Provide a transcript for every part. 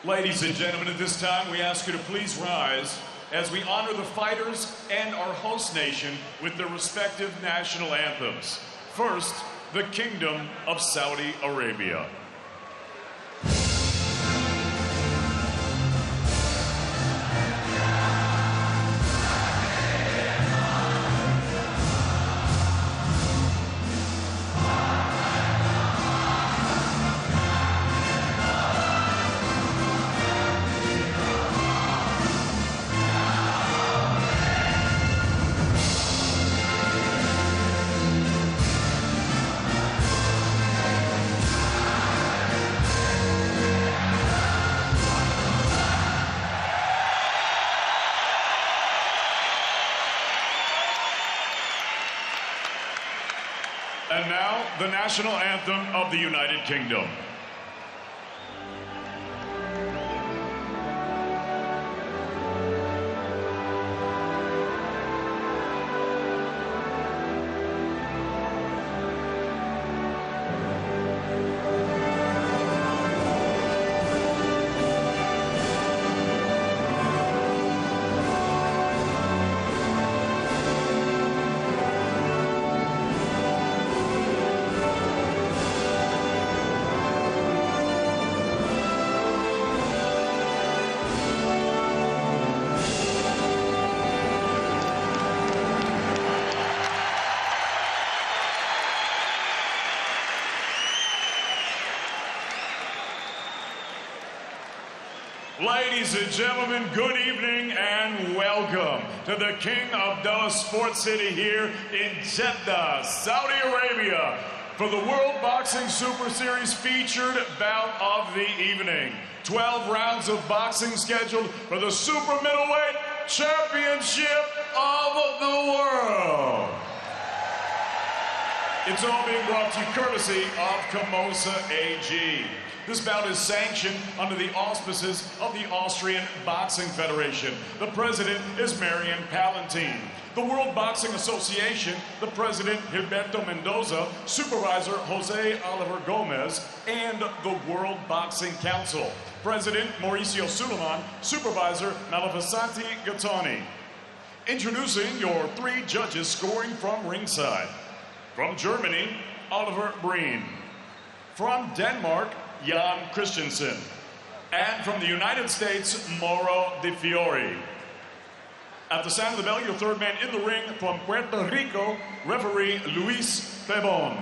Ladies and gentlemen, at this time, we ask you to please rise as we honor the fighters and our host nation with their respective national anthems. First, the Kingdom of Saudi Arabia. And now, the national anthem of the United Kingdom. Ladies and gentlemen, good evening and welcome to the King Abdullah Sports City here in Jeddah, Saudi Arabia, for the World Boxing Super Series featured bout of the evening. 12 rounds of boxing scheduled for the Super Middleweight Championship of the World. It's all being brought to you courtesy of Camosa AG. This bout is sanctioned under the auspices of the Austrian Boxing Federation. The president is Marian Palatine. The World Boxing Association, the president Gilberto Mendoza, supervisor Jose Oliver Gomez, and the World Boxing Council. President Mauricio Suleiman, supervisor Malafasati Gattani. Introducing your three judges scoring from ringside. From Germany, Oliver Breen. From Denmark, Jan Christensen. And from the United States, Mauro De Fiori. At the sound of the bell, your third man in the ring from Puerto Rico, referee Luis Pebon.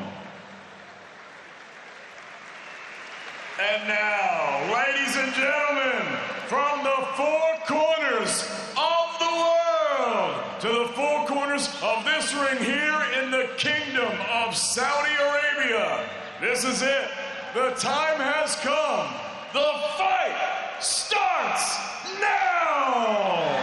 And now, ladies and gentlemen, from the four corners of the world to the four corners of this ring here in the Kingdom of Saudi Arabia, this is it. The time has come. The fight starts now!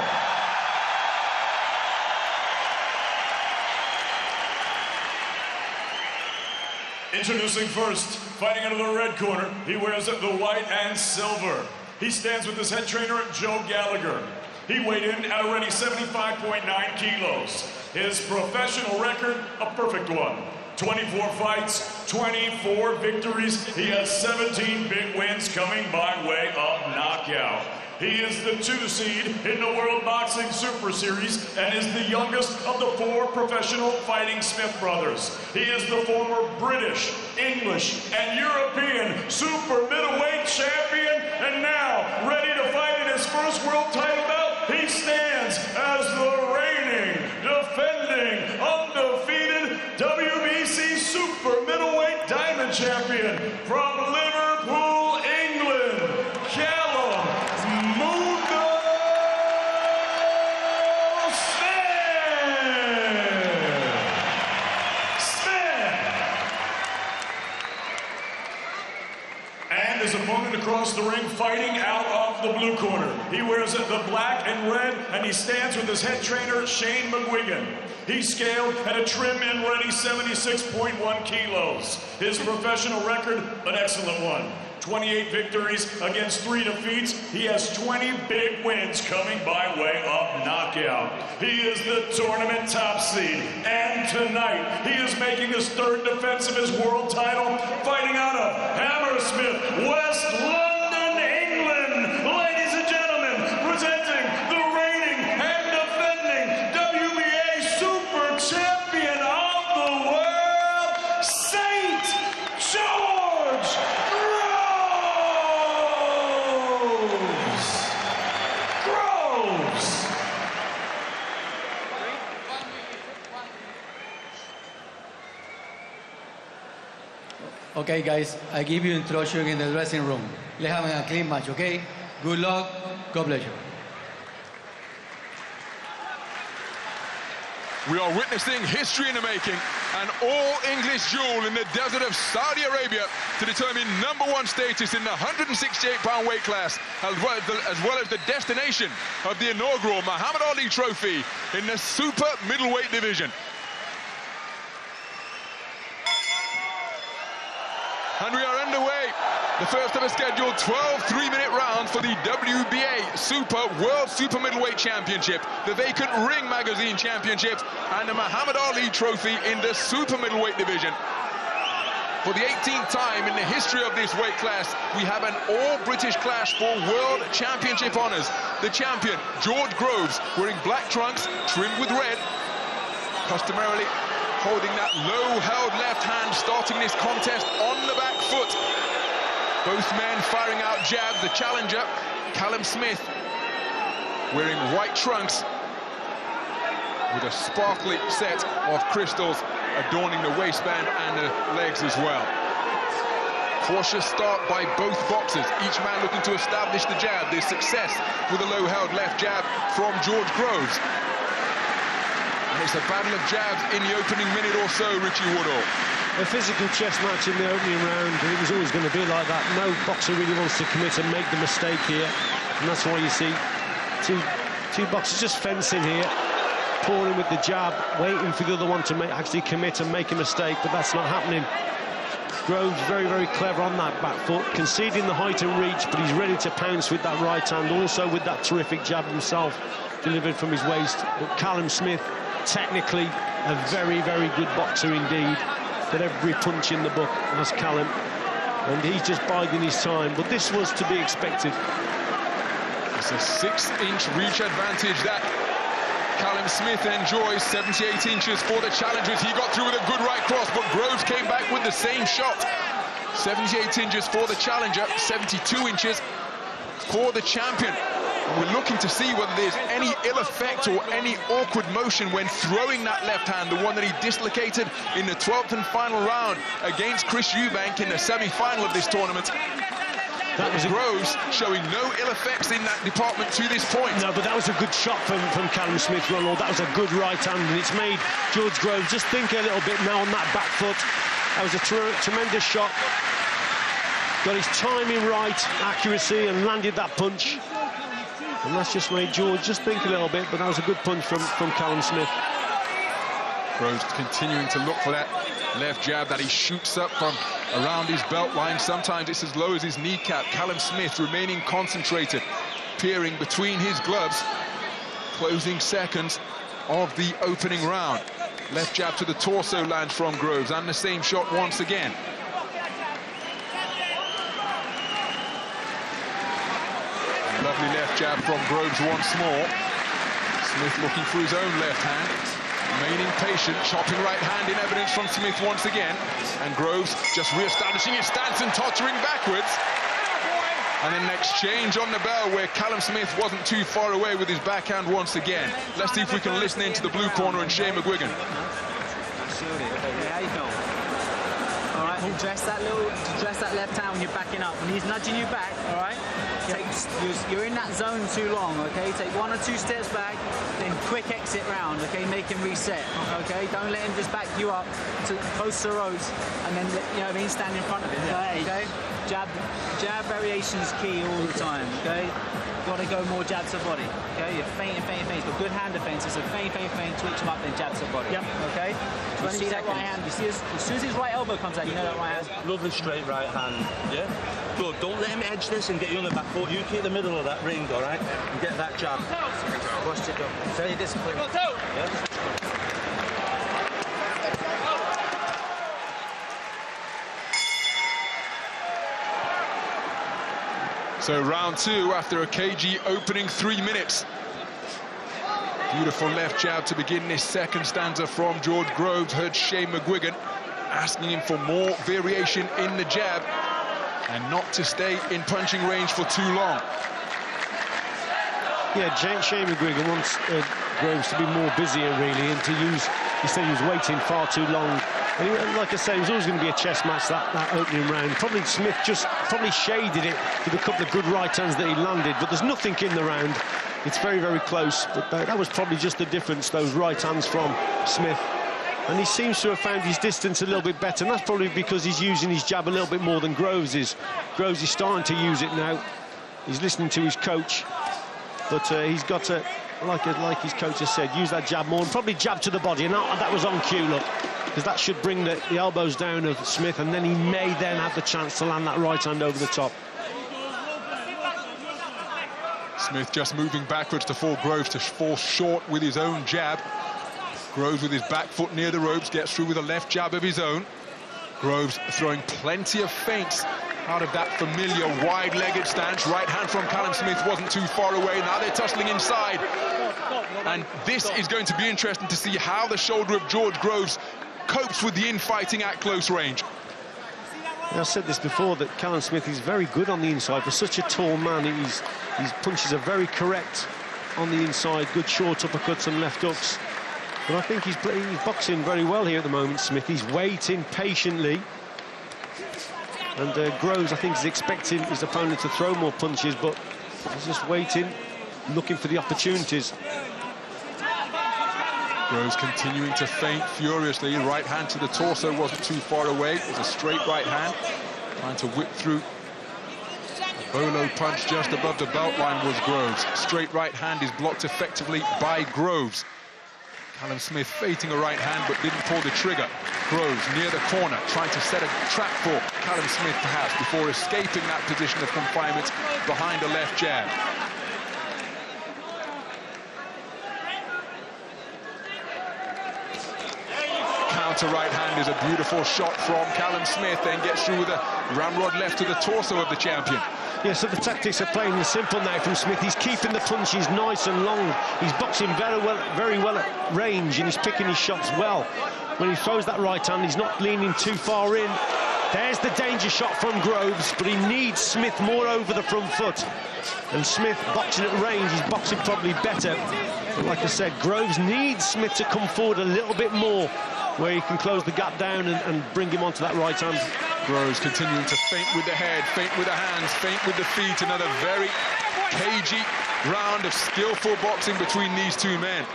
Introducing first, fighting out of the red corner, he wears the white and silver. He stands with his head trainer, Joe Gallagher. He weighed in at already 75.9 kilos. His professional record, a perfect one. 24 fights, 24 victories. He has 17 big wins coming by way of knockout. He is the 2 seed in the World Boxing Super Series and is the youngest of the 4 professional fighting Smith brothers. He is the former British, English, and European super middleweight champion, and now ready to fight in his first world title bout. He stands as the reigning, defending, undefeated WBC super middleweight diamond champion from Liverpool, England, Callum. His opponent across the ring fighting out of the blue corner. He wears the black and red, and he stands with his head trainer, Shane McGuigan. He's scaled at a trim and ready 76.1 kilos. His professional record, an excellent one. 28 victories against 3 defeats. He has 20 big wins coming by way of knockout. He is the tournament top seed. And tonight, he is making his 3rd defense of his world title, fighting out of Hammersmith, West London, England, Okay, guys, I give you introduction in the dressing room. Let's have a clean match, okay? Good luck. God bless you. We are witnessing history in the making, an all-English duel in the desert of Saudi Arabia to determine #1 status in the 168-pound weight class, as well as the destination of the inaugural Muhammad Ali Trophy in the super middleweight division. And we are underway. The first of a scheduled 12 3-minute rounds for the WBA World Super Middleweight Championship, the vacant Ring Magazine Championship, and the Muhammad Ali Trophy in the Super Middleweight division. For the 18th time in the history of this weight class, we have an all-British clash for World Championship honours. The champion, George Groves, wearing black trunks trimmed with red, customarily holding that low-held left hand, starting this contest on the back foot. Both men firing out jabs. The challenger, Callum Smith, wearing white trunks with a sparkly set of crystals adorning the waistband and the legs as well. Cautious start by both boxers, each man looking to establish the jab. There's success with a low-held left jab from George Groves. And it's a battle of jabs in the opening minute or so, Richie Woodall. A physical chess match in the opening round, and it was always going to be like that. No boxer really wants to commit and make the mistake here, and that's why you see two boxers just fencing here, pouring with the jab, waiting for the other one to actually commit and make a mistake, but that's not happening. Groves very, very clever on that back foot, conceding the height and reach, but he's ready to pounce with that right hand, also with that terrific jab himself, delivered from his waist. But Callum Smith, technically, a very, very good boxer indeed. Got every punch in the book, as Callum, and he's just biding his time, but this was to be expected. It's a 6-inch reach advantage that Callum Smith enjoys. 78 inches for the challengers. He got through with a good right cross, but Groves came back with the same shot. 78 inches for the challenger, 72 inches for the champion. We're looking to see whether there's any ill effect or any awkward motion when throwing that left hand, the one that he dislocated in the 12th and final round against Chris Eubank in the semi-final of this tournament. That was Groves showing no ill effects in that department to this point. No, but that was a good shot from Callum Smith, Ronald. That was a good right hand, and it's made George Groves just think a little bit now on that back foot. That was a tremendous shot. Got his timing right, accuracy, and landed that punch. And that's just made George just think a little bit, but that was a good punch from Callum Smith. Groves continuing to look for that left jab that he shoots up from around his belt line. Sometimes it's as low as his kneecap. Callum Smith remaining concentrated, peering between his gloves. Closing seconds of the opening round. Left jab to the torso lands from Groves, and the same shot once again. Lovely left jab from Groves once more. Smith looking for his own left hand, remaining patient, chopping right hand in evidence from Smith once again. And Groves just re-establishing his stance and tottering backwards. And then an exchange on the bell where Callum Smith wasn't too far away with his backhand once again. Let's see if we can listen into the blue corner and Shane McGuigan. How you feel? All right, dress that left hand when you're backing up. When he's nudging you back, all right? You're in that zone too long, okay? Take 1 or 2 steps back, then quick exit round, okay? Make him reset, okay? Don't let him just back you up to close to the ropes and then, you know what I mean, stand in front of him, okay? Jab variation is key all the time, okay? Got to go more jab to body, okay? You're feinting, but good hand defense is a feint, twitch him up, then jab to body, okay? So when you see that right hand, you see as soon as his right elbow comes out, you know that right hand. Lovely straight right hand, yeah? Good, don't let him edge this and get you on the back foot. You keep the middle of that ring, all right? And get that jab. Watch it go. Very disciplined. Yeah? So round 2 after a cagey opening 3 minutes. Beautiful left jab to begin this second stanza from George Groves. Heard Shane McGuigan asking him for more variation in the jab and not to stay in punching range for too long. Yeah, Shane McGuigan wants Groves to be more busier, really, and to use, he said he was waiting far too long And like I say, it was always going to be a chess match, that opening round. Probably Smith just shaded it with a couple of good right hands that he landed, but there's nothing in the round. It's very, very close, but that was probably just the difference, those right hands from Smith. And he seems to have found his distance a little bit better, and that's probably because he's using his jab a little bit more than Groves is. Groves is starting to use it now. He's listening to his coach, but he's got to, like his coach has said, use that jab more, and probably jab to the body, and that was on cue, look. Because that should bring the elbows down of Smith, and then he may then have the chance to land that right hand over the top. Smith just moving backwards to fall Groves to fall short with his own jab. Groves with his back foot near the ropes, gets through with a left jab of his own. Groves throwing plenty of feints out of that familiar wide-legged stance. Right hand from Callum Smith wasn't too far away. Now they're tussling inside. And this is going to be interesting to see how the shoulder of George Groves copes with the infighting at close range. I've said this before, that Callum Smith is very good on the inside. For such a tall man, his punches are very correct on the inside. Good short uppercuts and left hooks. But I think he's boxing very well here at the moment, Smith. He's waiting patiently. And Groves, I think, is expecting his opponent to throw more punches, but he's just waiting, looking for the opportunities. Groves continuing to feint furiously. Right hand to the torso wasn't too far away. It was a straight right hand. Trying to whip through. A bolo punch just above the belt line was Groves. Straight right hand is blocked effectively by Groves. Callum Smith feinting a right hand but didn't pull the trigger. Groves near the corner, trying to set a trap for Callum Smith perhaps before escaping that position of confinement behind a left jab. Counter right hand is a beautiful shot from Callum Smith, then gets through with a ramrod left to the torso of the champion. Yeah, so the tactics are playing simple now from Smith. He's keeping the punches nice and long. He's boxing very well at range, and he's picking his shots well. When he throws that right hand, he's not leaning too far in. There's the danger shot from Groves, but he needs Smith more over the front foot. And Smith, boxing at range, he's boxing probably better. But like I said, Groves needs Smith to come forward a little bit more, where he can close the gap down and bring him onto that right hand. Groves continuing to feint with the head, feint with the hands, feint with the feet. Another very cagey round of skillful boxing between these two men.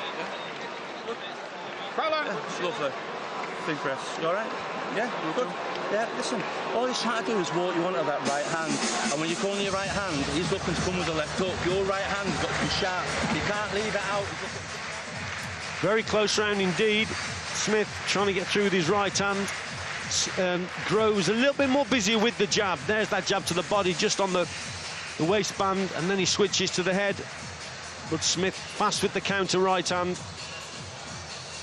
Lovely. Big breath. You all right? Yeah, good. Yeah, listen, all he's trying to do is walk you onto that right hand. And when you come on your right hand, he's looking to come with a left hook. Your right hand's got to be sharp. You can't leave it out. Very close round indeed. Smith trying to get through with his right hand. Groves a little bit more busy with the jab. There's that jab to the body, just on the waistband, and then he switches to the head. But Smith fast with the counter right hand.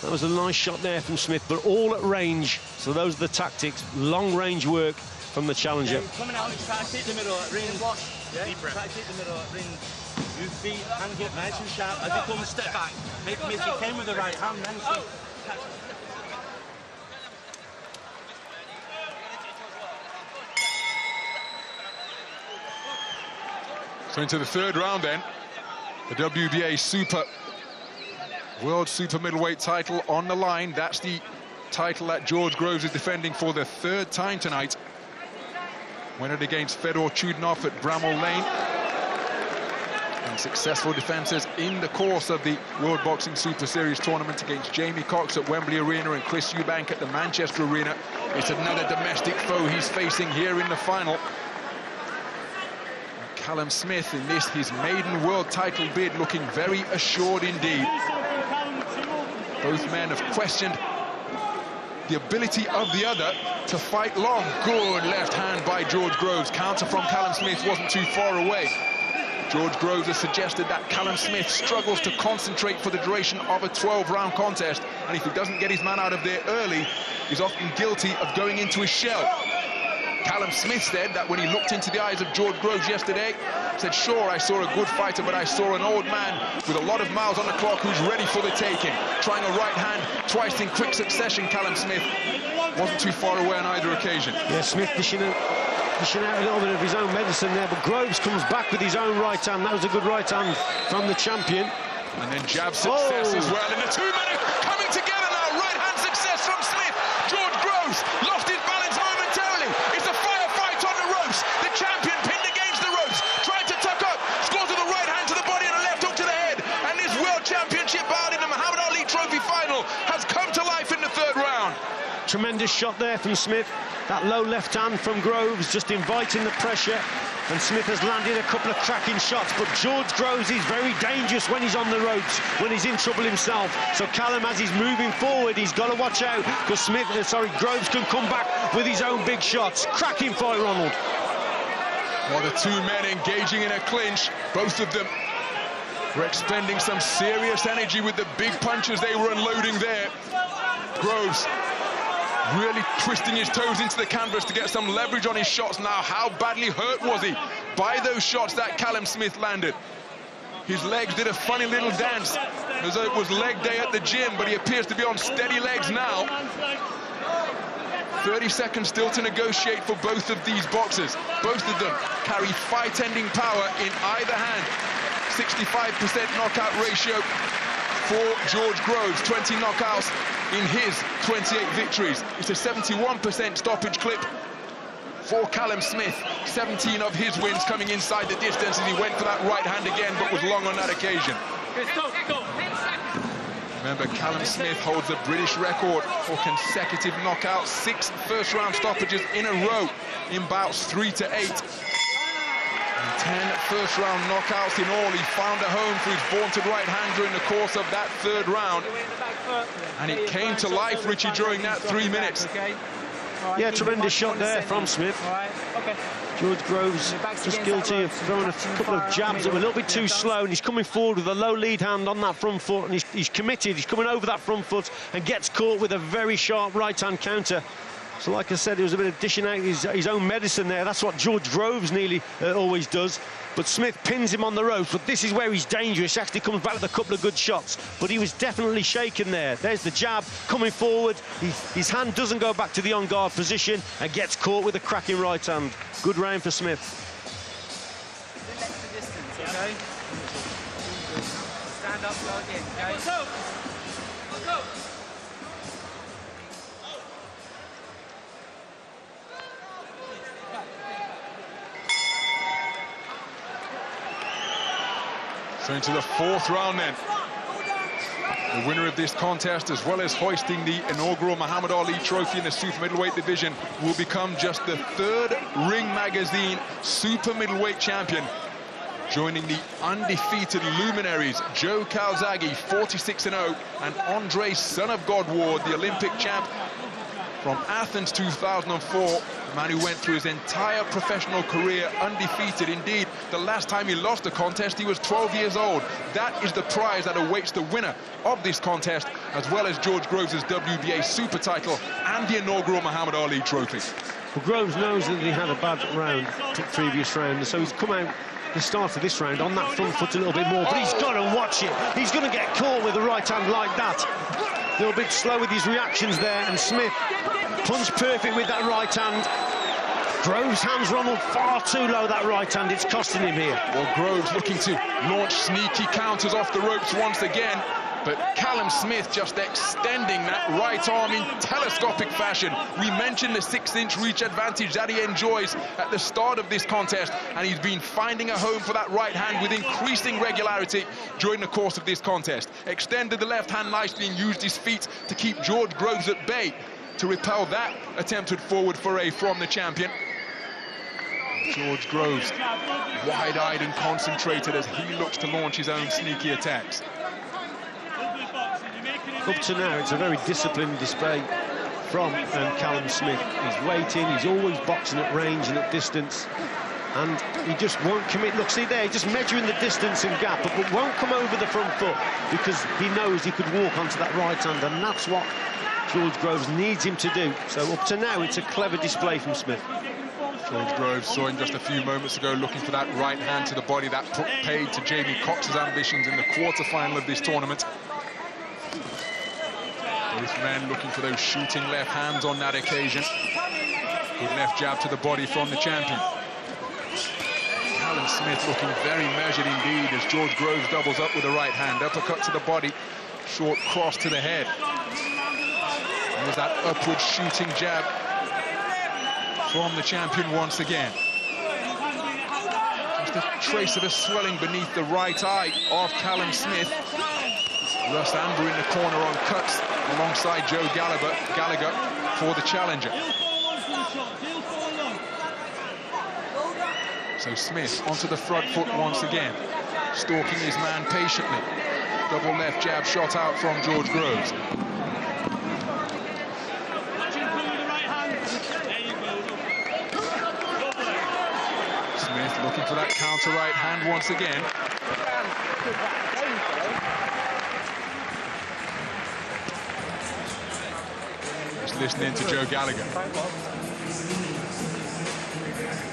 That was a nice shot there from Smith, but all at range. So those are the tactics, long range work from the challenger. Yeah, coming out, he's trying to hit the middle of that ring. Yeah, he's trying to hit the middle of that ring. Your feet, hands up nice and sharp. As he comes, step back. Make him if he came with the right hand, then so. So into the third round then, the WBA World Super Middleweight title on the line. That's the title that George Groves is defending for the third time tonight. Won it against Fedor Chudinov at Bramall Lane. And successful defenses in the course of the World Boxing Super Series tournament against Jamie Cox at Wembley Arena and Chris Eubank at the Manchester Arena. It's another domestic foe he's facing here in the final. Callum Smith in this, his maiden world title bid, looking very assured indeed. Both men have questioned the ability of the other to fight long. Good left hand by George Groves. Counter from Callum Smith wasn't too far away. George Groves has suggested that Callum Smith struggles to concentrate for the duration of a 12-round contest, and if he doesn't get his man out of there early, he's often guilty of going into his shell. Callum Smith said that when he looked into the eyes of George Groves yesterday, said, sure, I saw a good fighter, but I saw an old man with a lot of miles on the clock who's ready for the taking. Trying a right hand twice in quick succession, Callum Smith wasn't too far away on either occasion. Yeah, Smith dishing out a little bit of his own medicine there, but Groves comes back with his own right hand. That was a good right hand from the champion. And then jab success as well. And the two men are coming together now. Right hand success from Smith. George Groves tremendous shot there from Smith. That low left hand from Groves just inviting the pressure, and Smith has landed a couple of cracking shots, but George Groves is very dangerous when he's on the ropes, when he's in trouble himself. So Callum, as he's moving forward, he's got to watch out, because Groves can come back with his own big shots. Cracking fight, Ronald. Well, the two men engaging in a clinch, both of them were expending some serious energy with the big punches they were unloading there. Groves really twisting his toes into the canvas to get some leverage on his shots. Now, how badly hurt was he by those shots that Callum Smith landed? His legs did a funny little dance, as though it was leg day at the gym, but he appears to be on steady legs now. 30 seconds still to negotiate for both of these boxers. Both of them carry fight-ending power in either hand. 65% knockout ratio for George Groves, 20 knockouts in his 28 victories. It's a 71% stoppage clip for Callum Smith. 17 of his wins coming inside the distance as he went for that right hand again, but was long on that occasion. Remember, Callum Smith holds the British record for consecutive knockouts, 6 first-round stoppages in a row in bouts 3 to 8. And 10 first-round knockouts in all. He found a home for his vaunted right hand during the course of that third round. And it came to life, Richie, during that 3 minutes. Yeah, tremendous shot there from Smith. George Groves just guilty of throwing a couple of jabs that were a little bit too slow, and he's coming forward with a low lead hand on that front foot, and he's committed. He's coming over that front foot and gets caught with a very sharp right-hand counter. So, like I said, it was a bit of dishing out his own medicine there. That's what George Groves nearly always does. But Smith pins him on the ropes. But this is where he's dangerous. He actually comes back with a couple of good shots. But he was definitely shaken there. There's the jab coming forward. His hand doesn't go back to the on-guard position and gets caught with a cracking right hand. Good round for Smith. Okay? Stand up, go again, okay? Let's go! Let's go! So into the fourth round then. The winner of this contest, as well as hoisting the inaugural Muhammad Ali trophy in the super middleweight division, will become just the 3rd Ring Magazine super middleweight champion, joining the undefeated luminaries Joe Calzaghe, 46-0, and Andre Son of God Ward, the Olympic champ from Athens 2004, a man who went through his entire professional career undefeated. Indeed, the last time he lost a contest, he was 12 years old. That is the prize that awaits the winner of this contest, as well as George Groves' WBA super title and the inaugural Muhammad Ali trophy. Well, Groves knows that he had a bad round, previous round, so he's come out the start of this round on that front foot a little bit more, but he's got to watch it. He's going to get caught with the right hand like that. A little bit slow with his reactions there, and Smith punch perfect with that right hand. Groves' hands, Ronald, far too low, that right hand. It's costing him here. Well, Groves looking to launch sneaky counters off the ropes once again, but Callum Smith just extending that right arm in telescopic fashion. We mentioned the 6-inch reach advantage that he enjoys at the start of this contest, and he's been finding a home for that right hand with increasing regularity during the course of this contest. Extended the left hand nicely and used his feet to keep George Groves at bay to repel that attempted forward foray from the champion. George Groves wide-eyed and concentrated as he looks to launch his own sneaky attacks. Up to now, it's a very disciplined display from Callum Smith. He's waiting, he's always boxing at range and at distance, and he just won't commit. Look, see there, just measuring the distance and gap, but won't come over the front foot because he knows he could walk onto that right hand, and that's what George Groves needs him to do. So up to now, it's a clever display from Smith. George Groves saw him just a few moments ago looking for that right hand to the body that paid to Jamie Cox's ambitions in the quarter-final of this tournament. Both men looking for those shooting left hands on that occasion. Good left jab to the body from the champion. Callum Smith looking very measured indeed as George Groves doubles up with the right hand. Uppercut to the body, short cross to the head. And there's that upward shooting jab from the champion once again. Just a trace of a swelling beneath the right eye of Callum Smith. Russ Amber in the corner on cuts alongside Joe Gallagher. for the challenger. So Smith onto the front foot once again, stalking his man patiently. Double left jab shot out from George Groves. Smith looking for that counter right hand once again. Just listening to Joe Gallagher.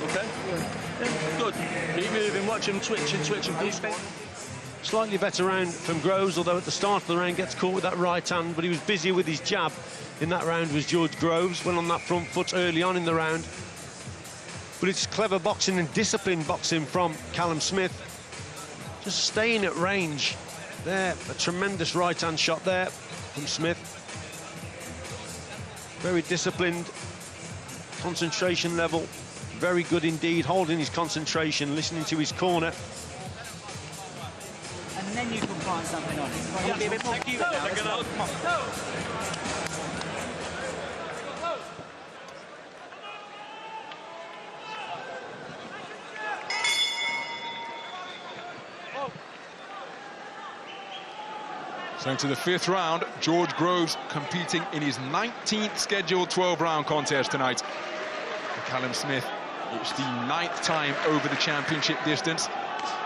Okay. Yeah, good. Keep moving, watch him twitching. Slightly better round from Groves, although at the start of the round gets caught with that right hand, but he was busier with his jab in that round was George Groves. Went on that front foot early on in the round. But it's clever boxing and disciplined boxing from Callum Smith. Just staying at range there. A tremendous right-hand shot there from Smith. Very disciplined. Concentration level very good indeed. Holding his concentration, listening to his corner. And then you can find something on it. You'll be a bit more cute now. So into the 5th round, George Groves competing in his 19th scheduled 12-round contest tonight. For Callum Smith, it's the 9th time over the championship distance.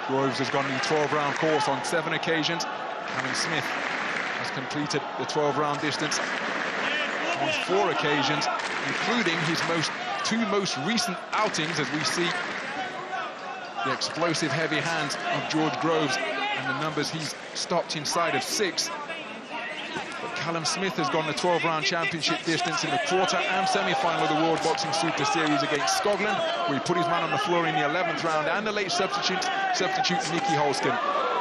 Groves has gone the 12-round course on 7 occasions. Callum Smith has completed the 12-round distance on 4 occasions, including his two most recent outings, as we see the explosive heavy hands of George Groves and the numbers he's stopped inside of 6. But Callum Smith has gone the 12-round championship distance in the quarter and semi-final of the World Boxing Super Series against Scotland, where he put his man on the floor in the 11th round, and the late substitute Nicky Holston.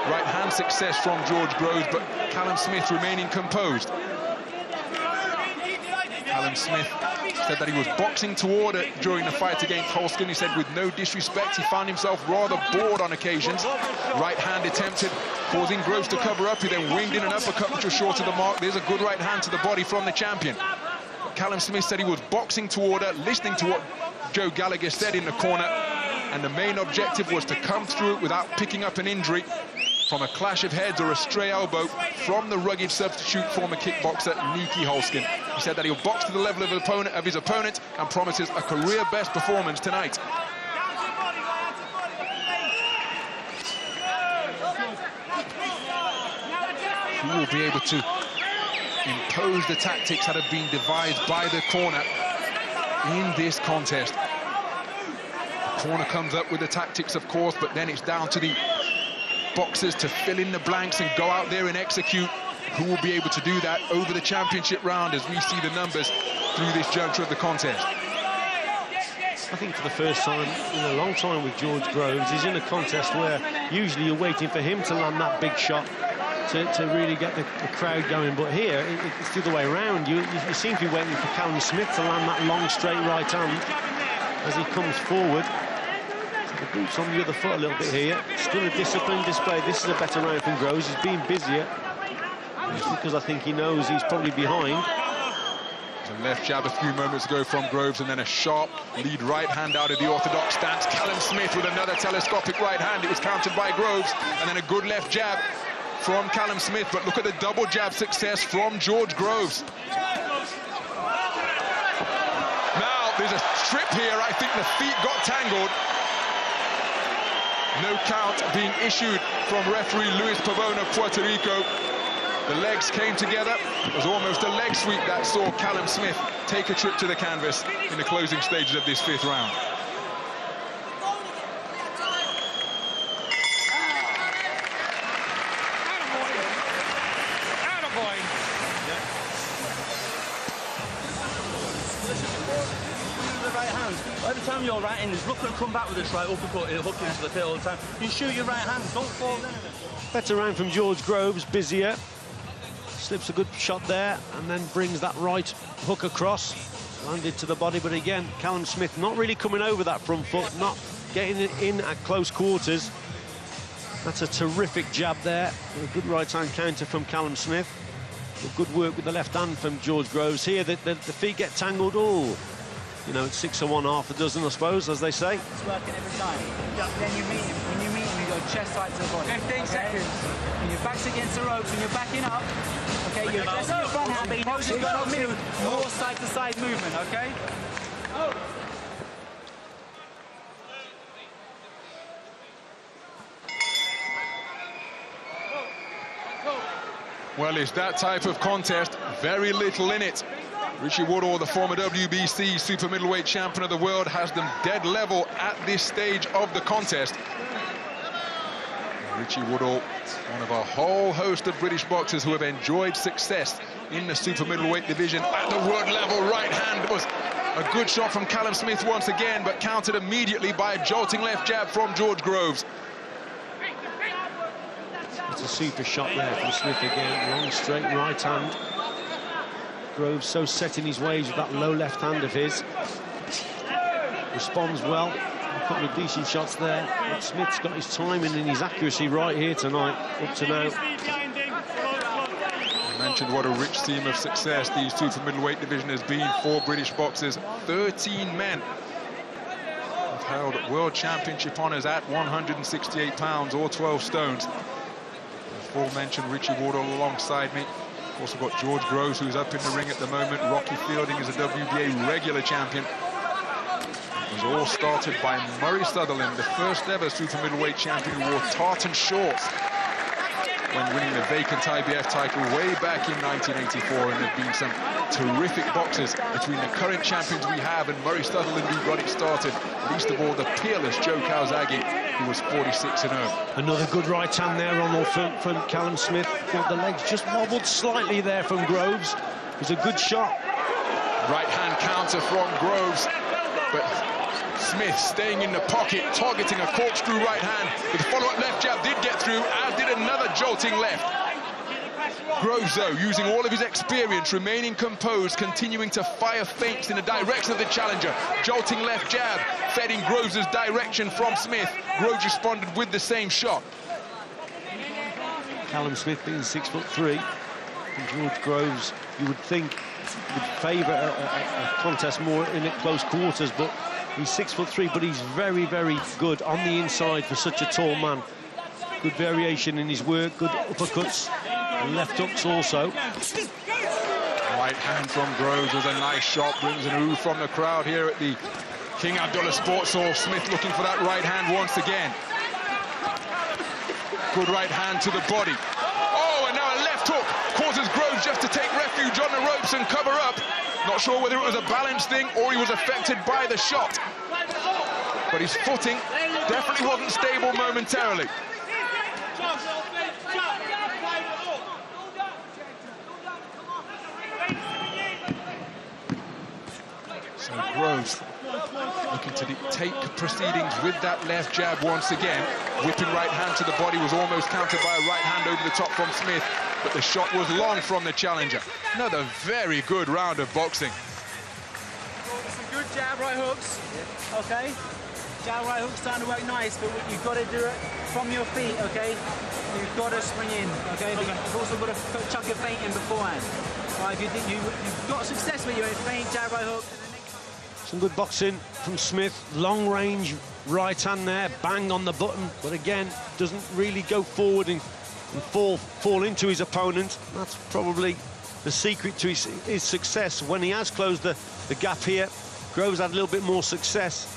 Right-hand success from George Groves, but Callum Smith remaining composed. Callum Smith said that he was boxing to order during the fight against Holston. He said, with no disrespect, he found himself rather bored on occasions. Right hand attempted, causing Groves to cover up. He then winged in an uppercut which was short of the mark. There's a good right hand to the body from the champion. Callum Smith said he was boxing to order, listening to what Joe Gallagher said in the corner, and the main objective was to come through it without picking up an injury from a clash of heads or a stray elbow from the rugged substitute former kickboxer Nicky Holston. He said that he'll box to the level of his opponent and promises a career best performance tonight. He will be able to impose the tactics that have been devised by the corner in this contest. The corner comes up with the tactics, of course, but then it's down to the boxers to fill in the blanks and go out there and execute. Who will be able to do that over the championship round as we see the numbers through this juncture of the contest? I think for the first time in a long time with George Groves, he's in a contest where usually you're waiting for him to land that big shot to really get the crowd going, but here it's the other way around. You seem to be waiting for Callum Smith to land that long straight right hand as he comes forward. The boots on the other foot a little bit here. Still a disciplined display. This is a better round from Groves. He's being busier. Just because I think he knows he's probably behind. A left jab a few moments ago from Groves, and then a sharp lead right hand out of the orthodox stance. Callum Smith with another telescopic right hand. It was countered by Groves, and then a good left jab from Callum Smith. But look at the double jab success from George Groves. Now, there's a trip here. I think the feet got tangled. No count being issued from referee Luis Pavone of Puerto Rico. The legs came together. It was almost a leg sweep that saw Callum Smith take a trip to the canvas in the closing stages of this 5th round. By the time you're right in, just look and come back with a right uppercut, it'll hook into the pit all the time. You shoot your right hand, don't fall in. Better round from George Groves, busier. Slips a good shot there and then brings that right hook across. Landed to the body, but again, Callum Smith not really coming over that front foot, not getting it in at close quarters. That's a terrific jab there. A good right-hand counter from Callum Smith. Good work with the left hand from George Groves. Here, the feet get tangled. Oh, you know, it's 6 of one, half a dozen, I suppose, as they say. It's working every time. Then you meet him. When you meet him, you go chest side to the body. 15 seconds. When your back's against the ropes, when you're backing up, okay, you're addressing your front hand, but he knows he's got to move more side-to-side movement, okay? Well, it's that type of contest, very little in it. Richie Woodall, the former WBC super middleweight champion of the world, has them dead level at this stage of the contest. Richie Woodall, one of a whole host of British boxers who have enjoyed success in the super middleweight division at the world level. Right hand was a good shot from Callum Smith once again, but countered immediately by a jolting left jab from George Groves. It's a super shot there from Smith again. Long, straight right hand. Groves so set in his ways with that low left hand of his. Responds well. A couple of decent shots there. But Smith's got his timing and his accuracy right here tonight, up to now. I mentioned what a rich theme of success the super middleweight division has been for British boxers. 13 men have held world championship honours at 168 pounds or 12 stones. The aforementioned Richie Woodall alongside me. Also got George Groves, who's up in the ring at the moment. Rocky Fielding is a WBA regular champion. It was all started by Murray Sutherland, the first ever super middleweight champion who wore tartan shorts when winning the vacant IBF title way back in 1984. And there have been some terrific boxers between the current champions we have and Murray Sutherland, who got it started. Least of all, the peerless Joe Calzaghe, who was 46-0. Another good right hand there, Ronald, from Callum Smith. Thought the legs just wobbled slightly there from Groves. It was a good shot. Right hand counter from Groves, but Smith staying in the pocket, targeting a corkscrew right hand. With a follow-up left jab did get through, as did another jolting left. Groves, though, using all of his experience, remaining composed, continuing to fire feints in the direction of the challenger. Jolting left jab fed in Groves' direction from Smith. Groves responded with the same shot. Callum Smith being 6'3", and George Groves, you would think, would favour a contest more in at close quarters, but he's 6'3", but he's very, very good on the inside for such a tall man. Good variation in his work, good uppercuts, and left hooks also. Right hand from Groves was a nice shot, brings an ooh from the crowd here at the King Abdullah Sports Hall. Smith looking for that right hand once again. Good right hand to the body. Oh, and now a left hook causes Groves just to take refuge on the ropes and cover up. Not sure whether it was a balance thing or he was affected by the shot. But his footing definitely wasn't stable momentarily. So Groves looking to dictate proceedings with that left jab once again. Whipping right hand to the body was almost countered by a right hand over the top from Smith, but the shot was long from the challenger. Another very good round of boxing. Some good jab right hooks, okay? Jab right hooks starting to work nice, but you've got to do it from your feet, okay? You've got to spring in, okay? But you've also got to chuck your feint in beforehand. Right, if you think you've got success with your feint, jab right hook. Some good boxing from Smith. Long range right hand there, bang on the button, but again, doesn't really go forward and fall into his opponent. That's probably the secret to his success. When he has closed the gap here, Groves had a little bit more success,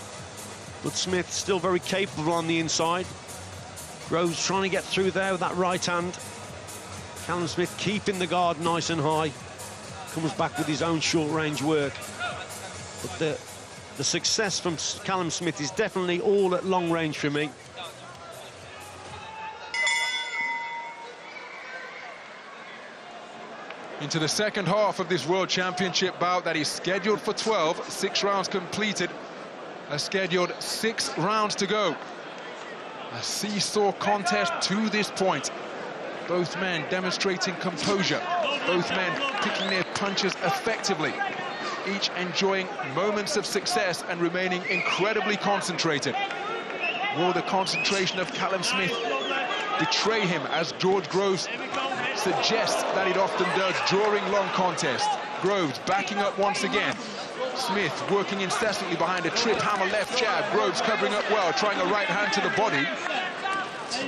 but Smith still very capable on the inside. Groves trying to get through there with that right hand. Callum Smith keeping the guard nice and high. Comes back with his own short-range work. But the success from Callum Smith is definitely all at long range for me. Into the second half of this World Championship bout that is scheduled for 12, 6 rounds completed. A scheduled 6 rounds to go. A seesaw contest to this point. Both men demonstrating composure. Both men picking their punches effectively. Each enjoying moments of success and remaining incredibly concentrated. Will the concentration of Callum Smith betray him as George Groves suggests that it often does during long contests. Groves backing up once again. Smith working incessantly behind a trip hammer left jab. Groves covering up well, trying a right hand to the body.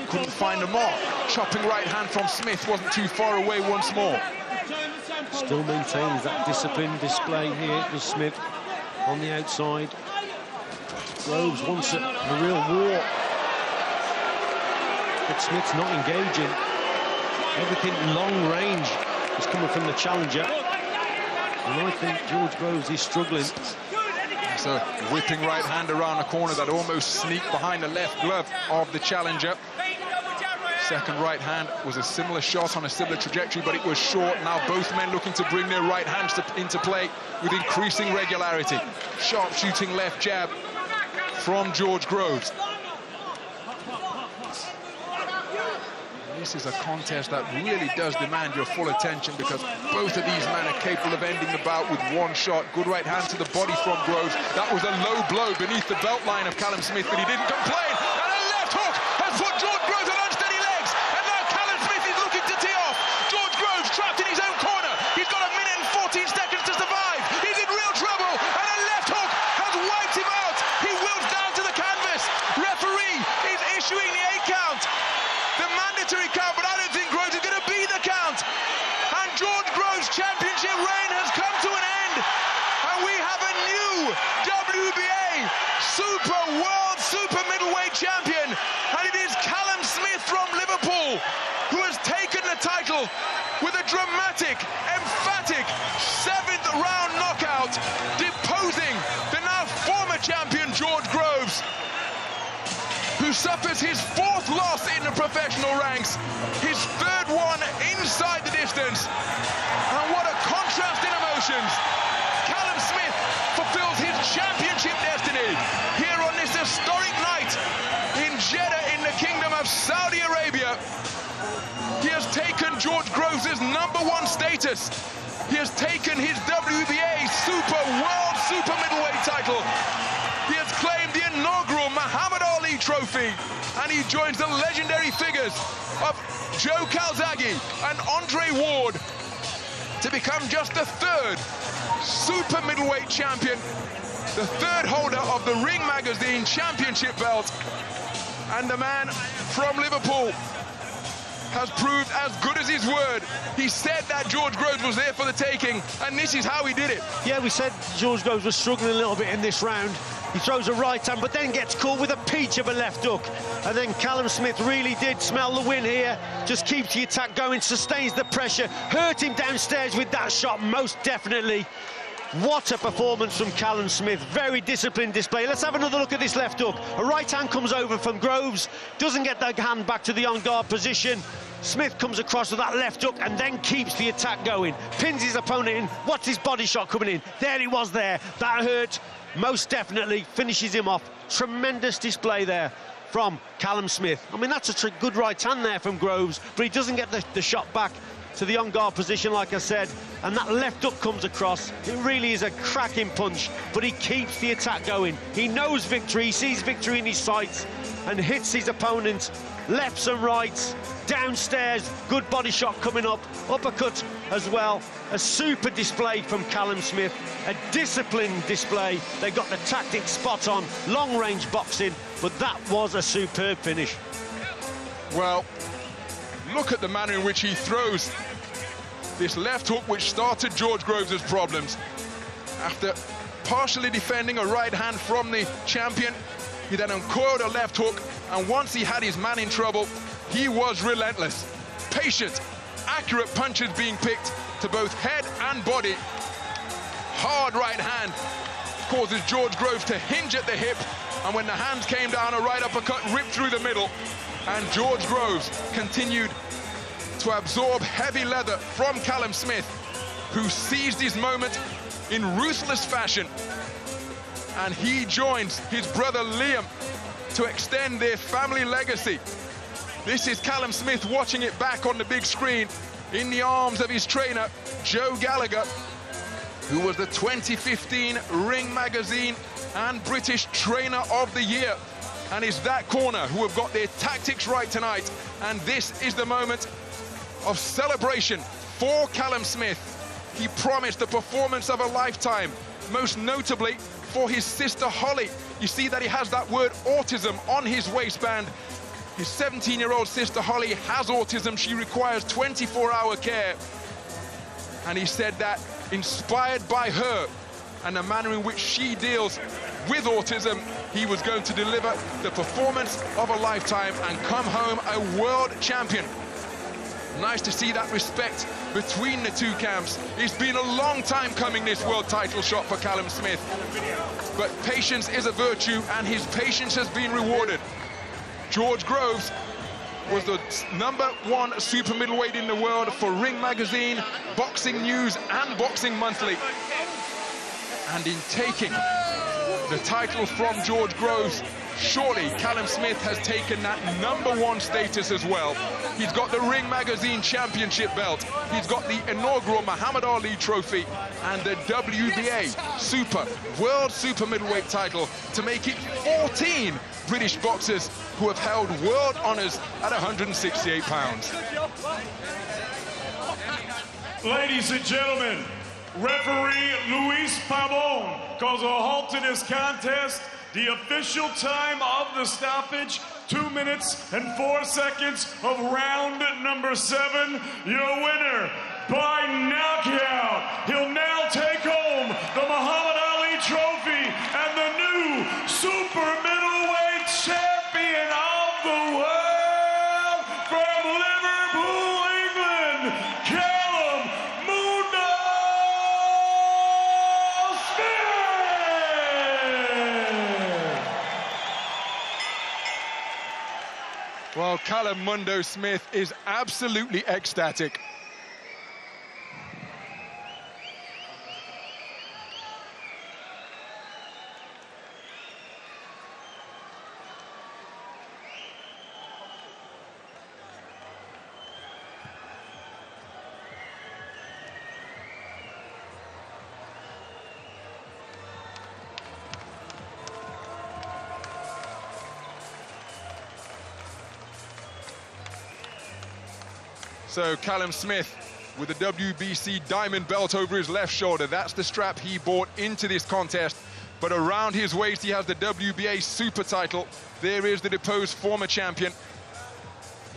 Couldn't find a mark. Chopping right hand from Smith wasn't too far away once more. Still maintains that disciplined display here with Smith on the outside. Groves wants a real war, but Smith's not engaging. Everything long range is coming from the challenger, and I think George Groves is struggling. It's a whipping right hand around the corner that almost sneaked behind the left glove of the challenger. Second right hand was a similar shot on a similar trajectory, but it was short. Now both men looking to bring their right hands into play with increasing regularity. Sharp shooting left jab from George Groves. This is a contest that really does demand your full attention, because both of these men are capable of ending the bout with one shot. Good right hand to the body from Groves. That was a low blow beneath the belt line of Callum Smith, but he didn't complain. And a left hook has put George Groves on unsteady legs. And now Callum Smith is looking to tee off. George Groves trapped in his own corner. He's got 1 minute and 14 seconds to survive. He's in real trouble. And a left hook has wiped him out. He wilts down to the canvas. Referee is issuing the 8 count. The mandatory count, but I don't think Groves is going to be the count. And George Groves' championship reign has come to an end. And we have a new WBA World Super Middleweight Champion. And it is Callum Smith from Liverpool, who has taken the title with a dramatic, emphatic 7th round knockout, deposing the now former champion George Groves, who suffers his 4th loss in the professional ranks, his 3rd one inside the distance. And what a contrast in emotions. Callum Smith fulfills his championship destiny here on this historic night in Jeddah in the Kingdom of Saudi Arabia. He has taken George Groves' #1 status. He has taken his WBA World Super Middleweight title. He has claimed the inaugural Muhammad Ali trophy, and he joins the legendary figures of Joe Calzaghe and Andre Ward to become just the 3rd super middleweight champion, the 3rd holder of the Ring Magazine championship belt, and the man from Liverpool has proved as good as his word. He said that George Groves was there for the taking, and this is how he did it. Yeah, we said George Groves was struggling a little bit in this round. He throws a right hand, but then gets caught with a peach of a left hook. And then Callum Smith really did smell the win here. Just keeps the attack going, sustains the pressure, hurt him downstairs with that shot, most definitely. What a performance from Callum Smith. Very disciplined display. Let's have another look at this left hook. A right hand comes over from Groves, doesn't get the hand back to the on-guard position. Smith comes across with that left hook and then keeps the attack going. Pins his opponent in. What's his body shot coming in? There he was there. That hurt, most definitely. Finishes him off. Tremendous display there from Callum Smith. I mean, that's a good right hand there from Groves, but he doesn't get the shot back to the on-guard position, like I said, and that left hook comes across. It really is a cracking punch, but he keeps the attack going. He knows victory, he sees victory in his sights, and hits his opponent lefts and rights, downstairs, good body shot coming up, uppercut as well. A super display from Callum Smith, a disciplined display. They got the tactics spot on, long-range boxing, but that was a superb finish. Well, look at the manner in which he throws this left hook, which started George Groves' problems. After partially defending a right hand from the champion, he then uncoiled a left hook, and once he had his man in trouble, he was relentless. Patient, accurate punches being picked to both head and body. Hard right hand causes George Groves to hinge at the hip, and when the hands came down, a right uppercut ripped through the middle, and George Groves continued to absorb heavy leather from Callum Smith, who seized his moment in ruthless fashion. And he joins his brother Liam to extend their family legacy. This is Callum Smith watching it back on the big screen in the arms of his trainer, Joe Gallagher, who was the 2015 Ring Magazine and British Trainer of the Year. And it's that corner who have got their tactics right tonight. And this is the moment of celebration for Callum Smith. He promised the performance of a lifetime, most notably for his sister Holly. You see that he has that word autism on his waistband. His 17-year-old sister Holly has autism. She requires 24-hour care. And he said that inspired by her and the manner in which she deals with autism, he was going to deliver the performance of a lifetime and come home a world champion. Nice to see that respect between the two camps. It's been a long time coming, this world title shot for Callum Smith. But patience is a virtue, and his patience has been rewarded. George Groves was the #1 super middleweight in the world for Ring Magazine, Boxing News, and Boxing Monthly. And in taking the title from George Groves, surely Callum Smith has taken that #1 status as well. He's got the Ring Magazine Championship belt. He's got the inaugural Muhammad Ali trophy and the WBA World Super Middleweight title to make it 14 British boxers who have held world honors at 168 pounds. Ladies and gentlemen, referee Luis Pavon calls a halt to this contest. The official time of the stoppage, 2 minutes and 4 seconds of round number 7. Your winner by knockout. He'll now take home the Muhammad Ali trophy and the new super middleweight champion of the world from Liverpool, England, Callum Mundo Smith! Well, Callum Mundo Smith is absolutely ecstatic. So Callum Smith with the WBC diamond belt over his left shoulder. That's the strap he bought into this contest. But around his waist, he has the WBA super title. There is the deposed former champion.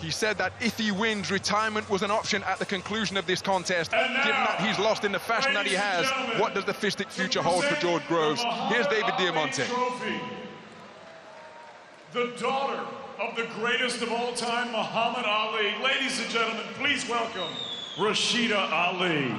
He said that if he wins, retirement was an option at the conclusion of this contest. Given that he's lost in the fashion that he has, what does the fistic future hold for George Groves? Here's David Diamante. The daughter of the greatest of all time, Muhammad Ali. Ladies and gentlemen, please welcome Rashida Ali.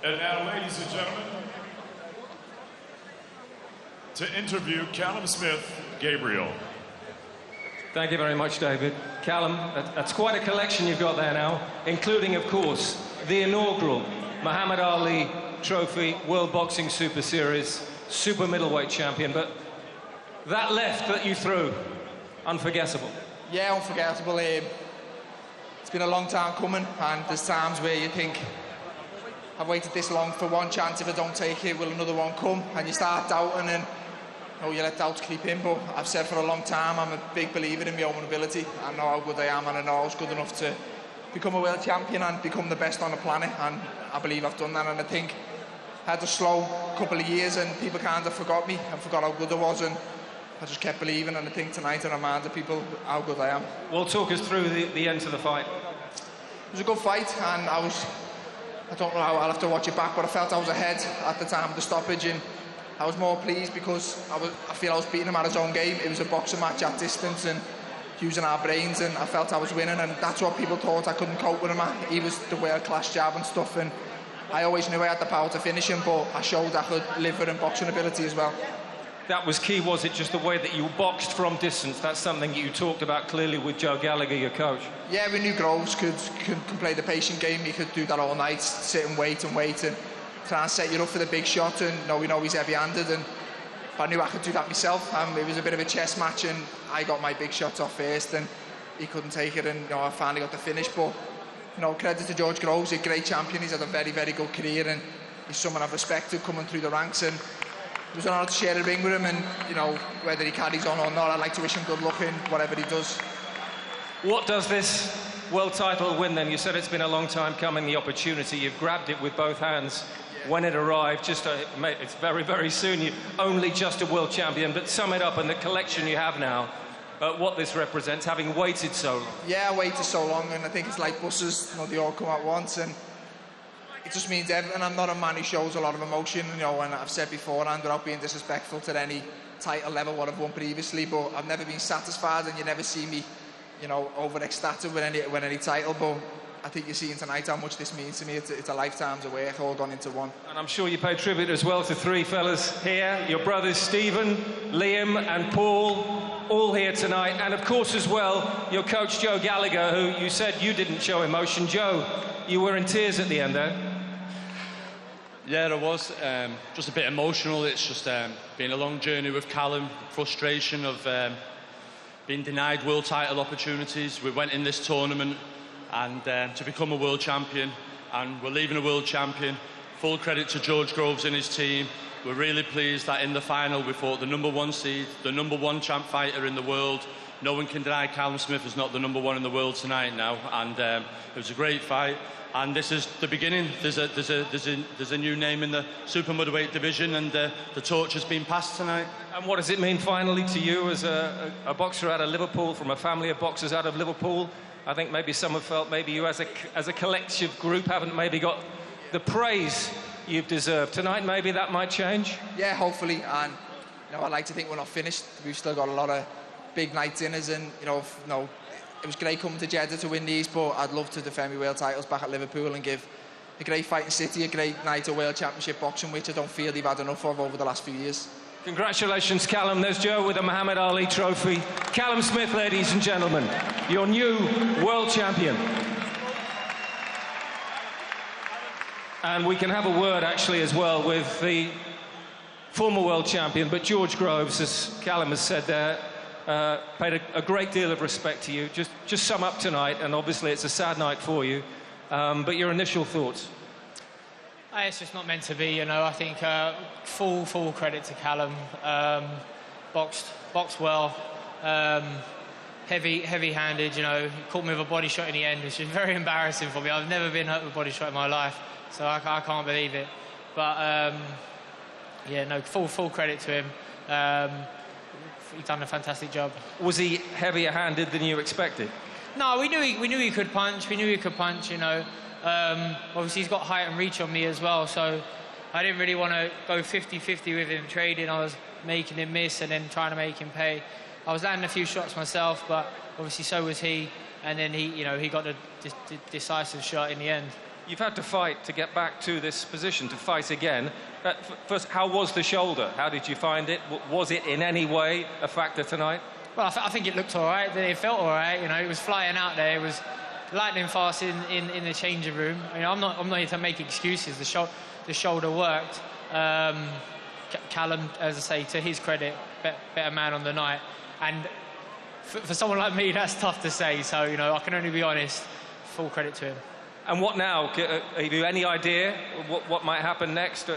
And now, ladies and gentlemen, to interview Callum Smith, Gabriel. Thank you very much, David. Callum, that's quite a collection you've got there now, including, of course, the inaugural Muhammad Ali Trophy World Boxing Super Series Super Middleweight Champion. But that left that you threw, unforgettable. Yeah, unforgettable. It's been a long time coming, and there's times where you think, I've waited this long for one chance. If I don't take it, will another one come? And you start doubting, and you let doubts creep in. But I've said for a long time, I'm a big believer in my own ability. I know how good I am, and I know I was good enough to become a world champion and become the best on the planet. And I believe I've done that. And I think I had a slow couple of years, and people kind of forgot me and forgot how good I was. And I just kept believing. And I think tonight I reminded people how good I am. Well, talk us through the end to the fight. It was a good fight, and I was I don't know how, I'll have to watch it back, but I felt I was ahead at the time of the stoppage, and I was more pleased because I feel I was beating him at his own game. It was a boxing match at distance and using our brains, and I felt I was winning, and that's what people thought I couldn't cope with him at. He was the world-class jab and stuff, and I always knew I had the power to finish him, but I showed I could live with him boxing ability as well. That was key, was it? Just the way that you boxed from distance. That's something you talked about clearly with Joe Gallagher, your coach. Yeah, we knew Groves could play the patient game. He could do that all night, sit and wait and try and set you up for the big shot. And we know he's heavy-handed, and I knew I could do that myself. It was a bit of a chess match, and I got my big shots off first, and he couldn't take it, and I finally got the finish. But credit to George Groves, he's a great champion. He's had a very, very good career, and he's someone I've respected coming through the ranks. And it was an honour to share the ring with him, and whether he carries on or not, I'd like to wish him good luck in whatever he does. What does this world title win then? You said it's been a long time coming, the opportunity. You've grabbed it with both hands. When it arrived, it's very, very soon. You're only just a world champion, but sum it up and the collection you have now, what this represents, having waited so long. Yeah, I waited so long, and I think it's like buses, they all come at once, and it just means everything. I'm not a man who shows a lot of emotion, and I've said beforehand, without being disrespectful to any title level what I've won previously, but I've never been satisfied, and you never see me, over-ecstatic with any title, but I think you're seeing tonight how much this means to me. It's a lifetime's of work all gone into one. And I'm sure you pay tribute as well to three fellas here, your brothers Stephen, Liam and Paul, all here tonight, and of course as well, your coach Joe Gallagher, who you said you didn't show emotion. Joe, you were in tears at the end there. Yeah, it was. Just a bit emotional. It's just been a long journey with Callum, frustration of being denied world title opportunities. We went in this tournament and to become a world champion, and we're leaving a world champion. Full credit to George Groves and his team. We're really pleased that in the final we fought the #1 seed, the #1 champ fighter in the world. No one can deny Callum Smith is not the #1 in the world tonight now, and it was a great fight. And this is the beginning. There's a new name in the super middleweight division, and the torch has been passed tonight. And what does it mean finally to you as a boxer out of Liverpool, from a family of boxers out of Liverpool? I think maybe some have felt maybe you as a collective group haven't maybe got the praise you've deserved. Tonight maybe that might change? Yeah, hopefully. And I'd like to think we're not finished. We've still got a lot of big nights in us, and it was great coming to Jeddah to win these, but I'd love to defend my world titles back at Liverpool and give a great fighting city a great night of world championship boxing, which I don't feel they've had enough of over the last few years. Congratulations, Callum. There's Joe with the Muhammad Ali trophy. Callum Smith, ladies and gentlemen, your new world champion. And we can have a word, actually, as well, with the former world champion, but George Groves, as Callum has said there, paid a great deal of respect to you. Just sum up tonight, and obviously it's a sad night for you, but your initial thoughts? It's just not meant to be, I think full credit to Callum. Boxed well, heavy-handed, he caught me with a body shot in the end, which is very embarrassing for me. I've never been hurt with a body shot in my life, so I can't believe it. But full credit to him. He's done a fantastic job. Was he heavier-handed than you expected? No, we knew he could punch. Obviously, he's got height and reach on me as well, so I didn't really want to go 50-50 with him trading. I was making him miss and then trying to make him pay. I was landing a few shots myself, but obviously so was he. And then he got the decisive shot in the end. You've had to fight to get back to this position, to fight again. First, how was the shoulder? How did you find it? Was it in any way a factor tonight? Well, I think it looked all right. It felt all right. It was flying out there. It was lightning fast in the changing room. I'm not here to make excuses. The shoulder worked. Callum, as I say, to his credit, better man on the night. And for someone like me, that's tough to say. So I can only be honest. Full credit to him. And what now? Have you any idea what might happen next?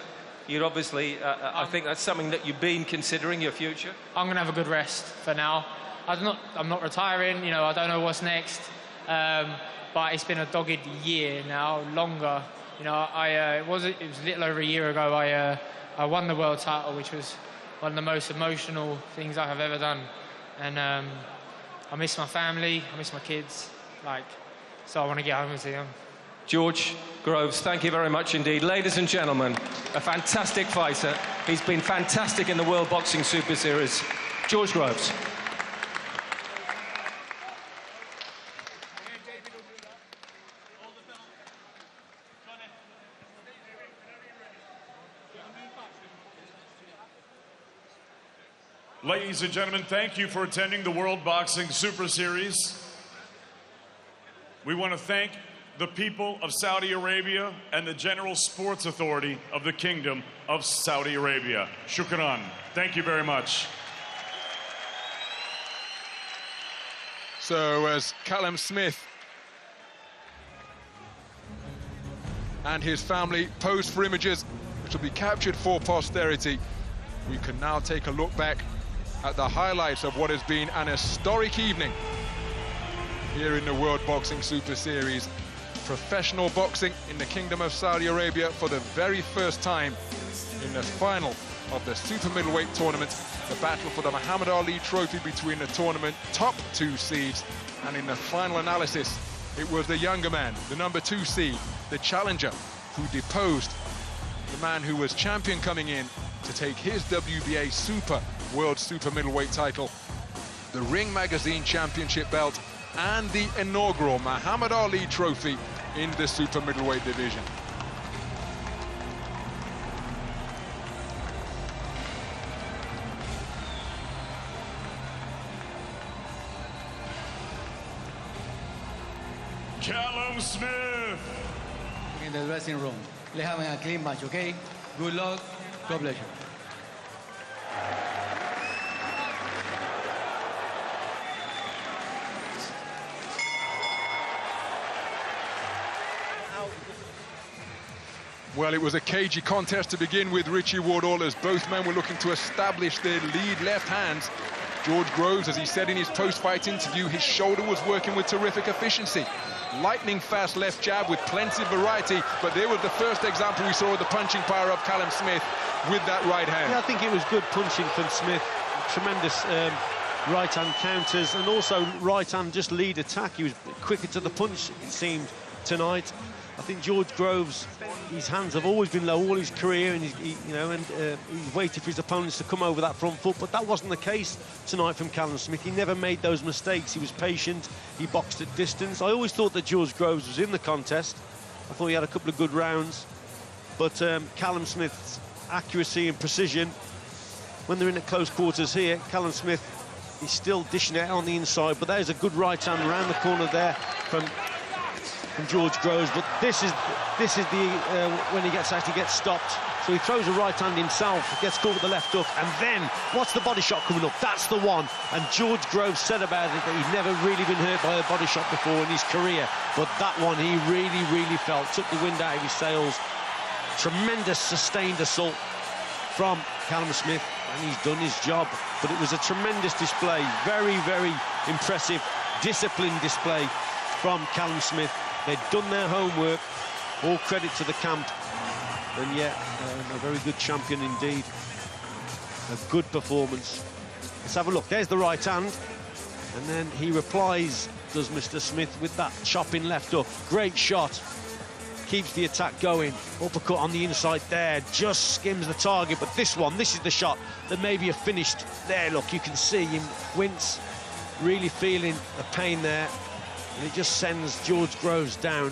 You'd obviously, I think that's something that you've been considering, your future. I'm going to have a good rest for now. I'm not retiring. I don't know what's next. But it's been a dogged year now, longer. It was a little over a year ago. I won the world title, which was one of the most emotional things I have ever done. And I miss my family. I miss my kids. So I want to get home and see them. George, Groves, thank you very much indeed. Ladies and gentlemen, a fantastic fighter. He's been fantastic in the World Boxing Super Series. George Groves. Ladies and gentlemen, thank you for attending the World Boxing Super Series. We want to thank the people of Saudi Arabia and the General Sports Authority of the Kingdom of Saudi Arabia. Shukran. Thank you very much. So as Callum Smith and his family pose for images which will be captured for posterity, we can now take a look back at the highlights of what has been an historic evening here in the World Boxing Super Series. Professional boxing in the Kingdom of Saudi Arabia for the very first time in the final of the super middleweight tournament, the battle for the Muhammad Ali trophy between the tournament top 2 seeds, and in the final analysis it was the younger man, the number 2 seed, the challenger, who deposed the man who was champion coming in to take his WBA World Super Middleweight title, the Ring Magazine Championship belt, and the inaugural Muhammad Ali trophy in the Super Middleweight division. Callum Smith. In the dressing room. Let's have a clean match, okay? Good luck. God bless you. Well, it was a cagey contest to begin with, Richie Wardall, as both men were looking to establish their lead left hands. George Groves, as he said in his post-fight interview, his shoulder was working with terrific efficiency. Lightning fast left jab with plenty of variety, but there was the first example we saw of the punching power of Callum Smith with that right hand. Yeah, I think it was good punching from Smith. Tremendous right-hand counters, and also right-hand just lead attack. He was quicker to the punch, it seemed, tonight. I think George Groves, his hands have always been low all his career, and he's waited for his opponents to come over that front foot, but that wasn't the case tonight from Callum Smith. He never made those mistakes. He was patient, he boxed at distance. I always thought that George Groves was in the contest. I thought he had a couple of good rounds, but Callum Smith's accuracy and precision, when they're in at close quarters here, Callum Smith is still dishing it on the inside, but there's a good right hand around the corner there from George Groves, but this is the when he actually gets stopped. So he throws a right hand himself, gets caught with the left hook, and then what's the body shot coming up? That's the one. And George Groves said about it that he'd never really been hurt by a body shot before in his career, but that one he really felt, took the wind out of his sails. Tremendous sustained assault from Callum Smith, and he's done his job. But it was a tremendous display, very impressive, disciplined display from Callum Smith. They'd done their homework, all credit to the camp, and yet a very good champion indeed. A good performance. Let's have a look. There's the right hand, and then he replies, does Mr. Smith, with that chopping left hook. Great shot. Keeps the attack going. Uppercut on the inside there, just skims the target, but this is the shot that maybe have finished. There, look, you can see him wince, really feeling the pain there. And it just sends George Groves down.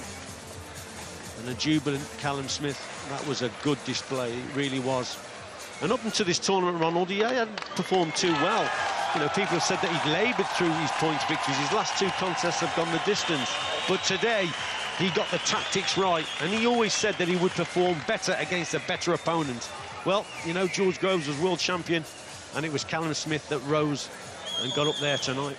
And a jubilant Callum Smith. That was a good display, it really was. And up until this tournament, Ronald, he hadn't performed too well. You know, people have said that he'd laboured through his points victories. His last 2 contests have gone the distance. But today, he got the tactics right. And he always said that he would perform better against a better opponent. Well, you know, George Groves was world champion, and it was Callum Smith that rose and got up there tonight.